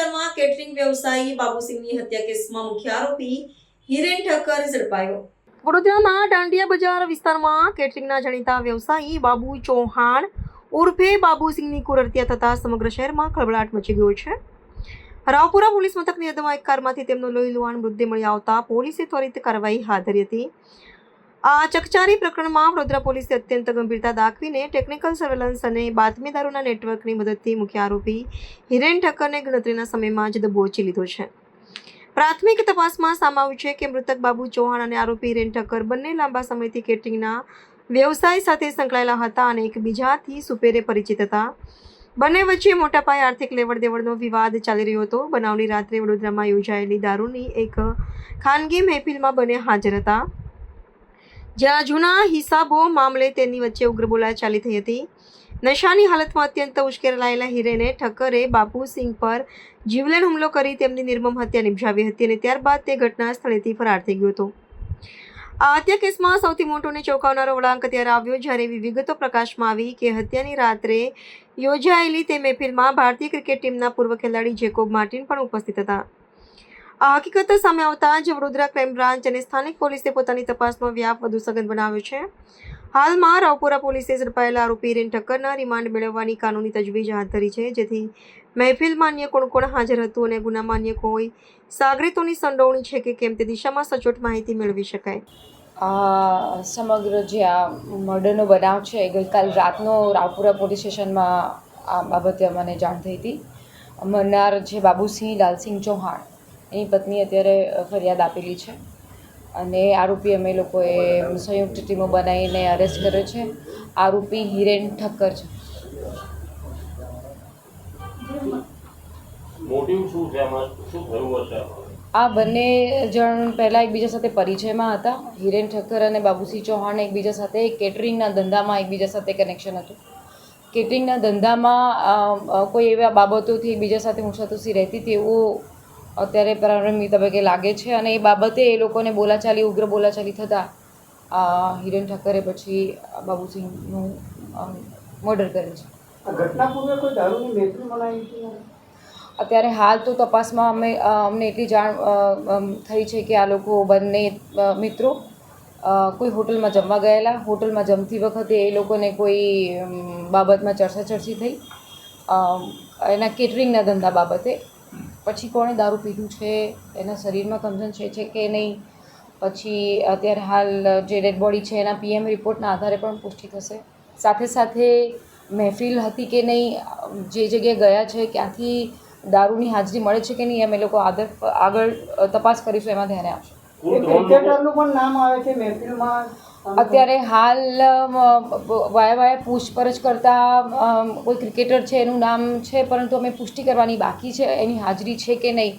વિસ્તારમાં કેટરિંગ વ્યવસાયી બાબુસિંહની હત્યા કેસમાં મુખ્ય આરોપી હિરેન ઠક્કર ઝડપાયો। વડોદરાના દાંડિયા બજાર વિસ્તારમાં કેટરિંગના જાણીતા વ્યવસાયી બાબુ ચૌહાણ ઉર્ફે બાબુસિંહની ક્રૂર હત્યા થતાં સમગ્ર શહેરમાં ખળભળાટ મચી ગયો છે। રાવપુરા પોલીસ મથકની હદમાં એક કારમાંથી તેમનો લોહીલુહાણ મૃતદેહ મળી આવતા પોલીસે ત્વરિત કાર્યવાહી હાથ ધરી હતી। આ ચકચારી પ્રકરણમાં વડોદરા પોલીસે અત્યંત ગંભીરતા દાખવીને ટેકનિકલ સર્વેલન્સ અને બાતમીદારોના નેટવર્કની મદદથી મુખ્ય આરોપી હિરેન ઠક્કરને ગણતરીના સમયમાં જ દબોચી લીધો છે। પ્રાથમિક તપાસમાં સામે આવ્યું છે કે મૃતક બાબુ ચૌહાણ અને આરોપી હિરેન ઠક્કર બંને લાંબા સમયથી કેટરિંગના વ્યવસાય સાથે સંકળાયેલા હતા અને એકબીજાથી સુપેરે પરિચિત હતા। બંને વચ્ચે મોટા પાયે આર્થિક લેવડ દેવડનો વિવાદ ચાલી રહ્યો હતો। બનાવની રાત્રે વડોદરામાં યોજાયેલી દારૂની એક ખાનગી મહેફિલમાં બંને હાજર હતા, જ્યાં જૂના હિસાબો મામલે તેની વચ્ચે ઉગ્ર બોલાચાલી થઈ હતી। નશાની હાલતમાં અત્યંત ઉશ્કેરાયેલા હિરેને ઠક્કરે બાબુસિંહ પર જીવલેણ હુમલો કરી તેમની નિર્મમ હત્યા નિપજાવી હતી અને ત્યારબાદ તે ઘટના સ્થળેથી ફરાર થઈ ગયો હતો। આ હત્યા કેસમાં સૌથી મોટો અને ચોંકાવનારો વળાંક ત્યારે આવ્યો જ્યારે એવી વિગતો પ્રકાશમાં આવી કે હત્યાની રાત્રે યોજાયેલી તે મહેફિલમાં ભારતીય ક્રિકેટ ટીમના પૂર્વ ખેલાડી જેકોબ માર્ટિન પણ ઉપસ્થિત હતા। આ હકીકત સામે આવતા જ વડોદરા ક્રાઇમ બ્રાન્ચ અને સ્થાનિક પોલીસે પોતાની તપાસનો વ્યાપ વધુ સઘન બનાવ્યો છે। હાલમાં રાવપુરા પોલીસે ઝડપાયેલા આરોપી હિરેન ઠક્કરના રિમાન્ડ મેળવવાની કાનૂની તજવીજ હાથ ધરી છે, જેથી મહેફિલમાં અન્ય કોણ કોણ હાજર હતું અને ગુનામાં અન્ય કોઈ સાગરીતોની સંડોવણી છે કે કેમ તે દિશામાં સચોટ માહિતી મેળવી શકાય। સમગ્ર જે આ મર્ડરનો બનાવ છે ગઈકાલ રાતનો રાવપુરા પોલીસ સ્ટેશનમાં આ બાબતે મને જાણ થઈ હતી। મરનાર જે બાબુસિંહ લાલસિંહ ચૌહાણ એની પત્ની અત્યારે ફરિયાદ આપેલી છે અને આરોપી અમે લોકોએ સંયુક્ત ટીમો બનાવીને અરેસ્ટ કર્યો છે। આરોપી હિરેન ઠક્કર છે। આ બંને જણ પહેલાં એકબીજા સાથે પરિચયમાં હતા। હિરેન ઠક્કર અને બાબુસિંહ ચૌહાણ એકબીજા સાથે કેટરિંગના ધંધામાં એકબીજા સાથે કનેક્શન હતું। કેટરિંગના ધંધામાં કોઈ એવા બાબતોથી એકબીજા સાથે ઊંચાતુસી રહેતી તેવું અત્યારે પ્રારંભિક તબક્કે લાગે છે અને એ બાબતે એ લોકોને ઉગ્ર બોલાચાલી થતાં હિરેન ઠક્કરે પછી બાબુસિંહનું મર્ડર કરે છે। અત્યારે હાલ તો તપાસમાં અમને એટલી જાણ થઈ છે કે આ લોકો બંને મિત્રો કોઈ હોટલમાં જમવા ગયેલા। હોટલમાં જમતી વખતે એ લોકોને કોઈ બાબતમાં ચર્ચા થઈ એના કેટરિંગના ધંધા બાબતે। પછી કોણે દારૂ પીધું છે, એના શરીરમાં કમજન છે કે નહીં, પછી અત્યારે હાલ જે ડેડ બોડી છે એના PM રિપોર્ટના આધારે પણ પુષ્ટિ થશે। સાથે સાથે મહેફિલ હતી કે નહીં, જે જગ્યાએ ગયા છે ક્યાંથી દારૂની હાજરી મળે છે કે નહીં, અમે લોકો આગળ તપાસ કરીશું, એમાં ધ્યાને આવશે। ક્રિકેટરનું પણ નામ આવે છે મહેફિલમાં। અત્યારે હાલ વાયા પૂછપરછ કરતાં કોઈ ક્રિકેટર છે એનું નામ છે, પરંતુ અમે પુષ્ટિ કરવાની બાકી છે એની હાજરી છે કે નહીં,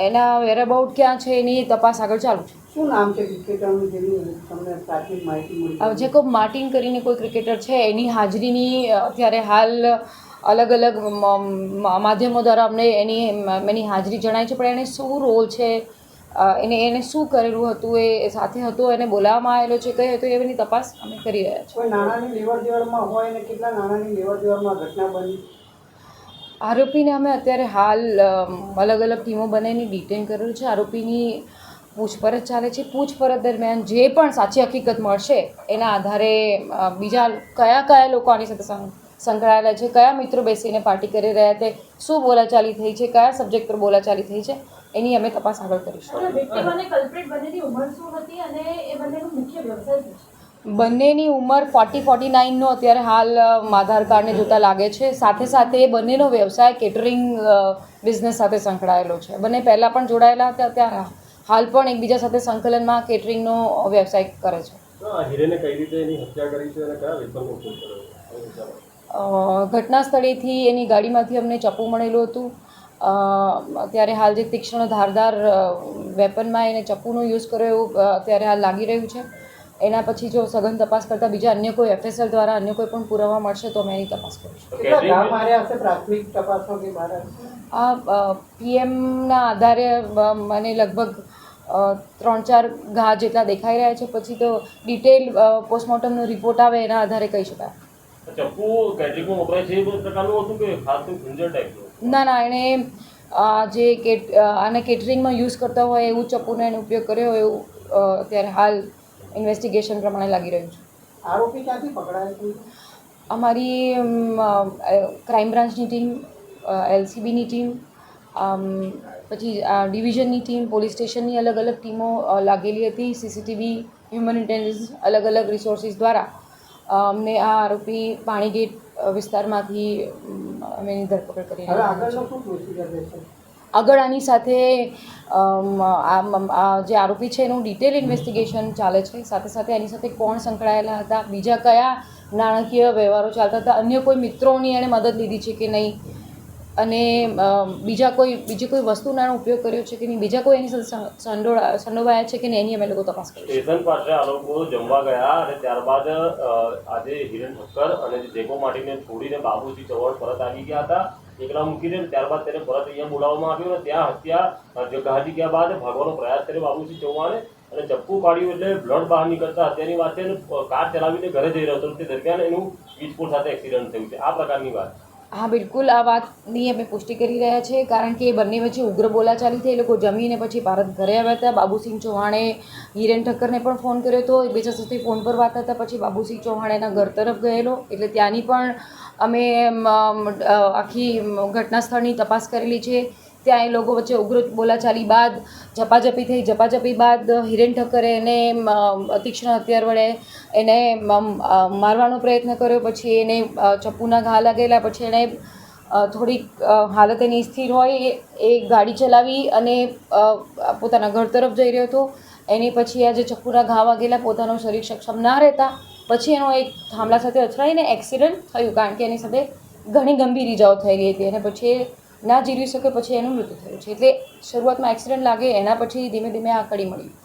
એના વેરઅબાઉટ ક્યાં છે એની તપાસ આગળ ચાલુ છે। શું નામ છે ક્રિકેટરનું જેની તમને પ્રાથમિક માહિતી મળી? જેકોબ માર્ટિન કરીને કોઈ ક્રિકેટર છે એની હાજરીની અત્યારે હાલ અલગ અલગ માધ્યમો દ્વારા અમને એની હાજરી જણાય છે, પણ એને શું રોલ છે, એને શું કરેલું હતું, એ સાથે હતો, એને બોલાવવામાં આવેલો છે, કઈ હતો, એની તપાસ અમે કરી રહ્યા છીએ। કોઈ નાણાંની લેવડ દેવડમાં હોય અને કેટલા નાણાંની લેવડ દેવડમાં ઘટના બની? આરોપીને અમે અત્યારે હાલ અલગ અલગ ટીમો બનાવીને ડિટેન કરેલું છે। આરોપીની પૂછપરછ ચાલે છે। પૂછપરછ દરમિયાન જે પણ સાચી હકીકત મળશે એના આધારે બીજા કયા લોકો આની સાથે સંકળાયેલા છે, કયા મિત્રો બેસીને પાર્ટી કરી રહ્યા છે, શું બોલાચાલી થઈ છે, કયા સબ્જેક્ટ પર બોલાચાલી થઈ છે, એની અમે તપાસ આગળ કરીશું। બંનેની ઉંમર 40-49નો અત્યારે હાલ આધાર કાર્ડને જોતાં લાગે છે। સાથે સાથે બંનેનો વ્યવસાય કેટરિંગ બિઝનેસ સાથે સંકળાયેલો છે। બંને પહેલાં પણ જોડાયેલા હતા, અત્યારે હાલ પણ એકબીજા સાથે સંકલનમાં કેટરિંગનો વ્યવસાય કરે છે। હિરેને કઈ રીતે એની હત્યા કરી છે અને કયા વેપનનો ઉપયોગ કર્યો? ઘટના સ્થળેથી એની ગાડીમાંથી અમને ચપ્પુ મળેલું હતું। અત્યારે હાલ જે તીક્ષ્ણ ધારદાર વેપનમાં એને ચપ્પુનો યુઝ કર્યો એવું અત્યારે હાલ લાગી રહ્યું છે। એના પછી જો સઘન તપાસ કરતાં બીજા અન્ય કોઈ FSL દ્વારા અન્ય કોઈ પણ પુરાવા મળશે તો અમે એની તપાસ કરીશું। આ PMના આધારે મને લગભગ 3-4 ઘા જેટલા દેખાઈ રહ્યા છે। પછી તો ડિટેલ પોસ્ટમોર્ટમનો રિપોર્ટ આવે એના આધારે કહી શકાય। ચપ્પુ કેટરિંગમાં વપરાય છે એ પ્રકારનું હતું કે ખાસ કોઈ ખંજર ટાઈપનું? ના એણે જે આને કેટરિંગમાં યુઝ કરતા હોય એવું ચપ્પુનો એનો ઉપયોગ કર્યો હોય એવું અત્યારે હાલ ઇન્વેસ્ટિગેશન પ્રમાણે લાગી રહ્યું છે. આરોપી ક્યાંથી પકડાય છે? અમારી ક્રાઇમ બ્રાન્ચની ટીમ, LCBની ટીમ, પછી ડિવિઝનની ટીમ, પોલીસ સ્ટેશનની અલગ અલગ ટીમો લાગેલી હતી. CCTV, હ્યુમન ઇન્ટેલિજન્સ, અલગ અલગ રિસોર્સિસ દ્વારા અમને આ આરોપી પાણીગેટ વિસ્તારમાંથી અમે એની ધરપકડ કરી હવે રહ્યા આગળનો છીએ. શું પ્રોસિજર રહેશે? આગળ આની સાથે જે આરોપી છે એનું ડિટેલ ઇન્વેસ્ટિગેશન ચાલે છે. સાથે સાથે એની સાથે કોણ સંકળાયેલા હતા, બીજા કયા નાણાકીય વ્યવહારો ચાલતા હતા, અન્ય કોઈ મિત્રોની એણે મદદ લીધી છે કે નહીં, અને બીજી કોઈ વસ્તુનો એનો ઉપયોગ કર્યો છે કે નહીં, બીજા કોઈ એની સાથે સંડોવાયા છે કે નહીં, એની અમે લોકો તપાસ કરીશું. સ્ટેશન પાસે આ લોકો જમવા ગયા અને ત્યારબાદ આજે હિરેન ઠક્કર અને જેકો માટીને છોડીને બાબુસિંહ ચૌહાણ પરત આવી ગયા હતા. એકલા મૂકીને ત્યારબાદ તેને પરત અહીંયા બોલાવવામાં આવ્યો અને ત્યાં હત્યા ઘાટી ગયા બાદ ભાગવાનો પ્રયાસ કર્યો બાબુસિંહ ચૌહાણે અને ચપ્પુ પાડ્યું એટલે બ્લડ બહાર નીકળતા હત્યાની વાત છે. કાર ચલાવીને ઘરે જઈ રહ્યો હતો તે દરમિયાન એનું વીજપોલ સાથે એક્સિડન્ટ થયું છે. આ પ્રકારની વાત. હા, બિલકુલ આ વાતની અમે પુષ્ટિ કરી રહ્યા છીએ, કારણ કે એ બંને વચ્ચે ઉગ્ર બોલાચાલી થઈ. એ લોકો જમીને પછી ભારત ઘરે આવ્યા હતા. બાબુસિંહ ચૌહાણે હિરેન ઠક્કરને પણ ફોન કર્યો હતો. એકબીજા સાથે ફોન પર વાત હતા. પછી બાબુસિંહ ચૌહાણ એના ઘર તરફ ગયેલો, એટલે ત્યાંની પણ અમે આખી ઘટના સ્થળની તપાસ કરેલી છે. ત્યાં એ લોકો વચ્ચે ઉગ્ર બોલાચાલી બાદ ઝપાઝપી થઈ. ઝપાઝપી બાદ હિરેન ઠક્કરે એને તીક્ષ્ણ હથિયાર વડે એને મારવાનો પ્રયત્ન કર્યો. પછી એને ચપ્પુના ઘા લાગેલા. પછી એણે થોડીક હાલત એની સ્થિર હોય એ ગાડી ચલાવી અને પોતાના ઘર તરફ જઈ રહ્યો હતો. એની પછી આ જે ચપ્પુના ઘા વાગેલા, પોતાનું શરીર સક્ષમ ના રહેતા પછી એનો એક થાંભલા સાથે અથડાઈને એક્સિડન્ટ થયું, કારણ કે એની સાથે ઘણી ગંભીર ઇજાઓ થયેલી હતી અને પછી ના જીવી શકે, પછી એનું મૃત્યુ થયું છે. એટલે શરૂઆતમાં એક્સિડન્ટ લાગે, એના પછી ધીમે ધીમે આ કડી મળી.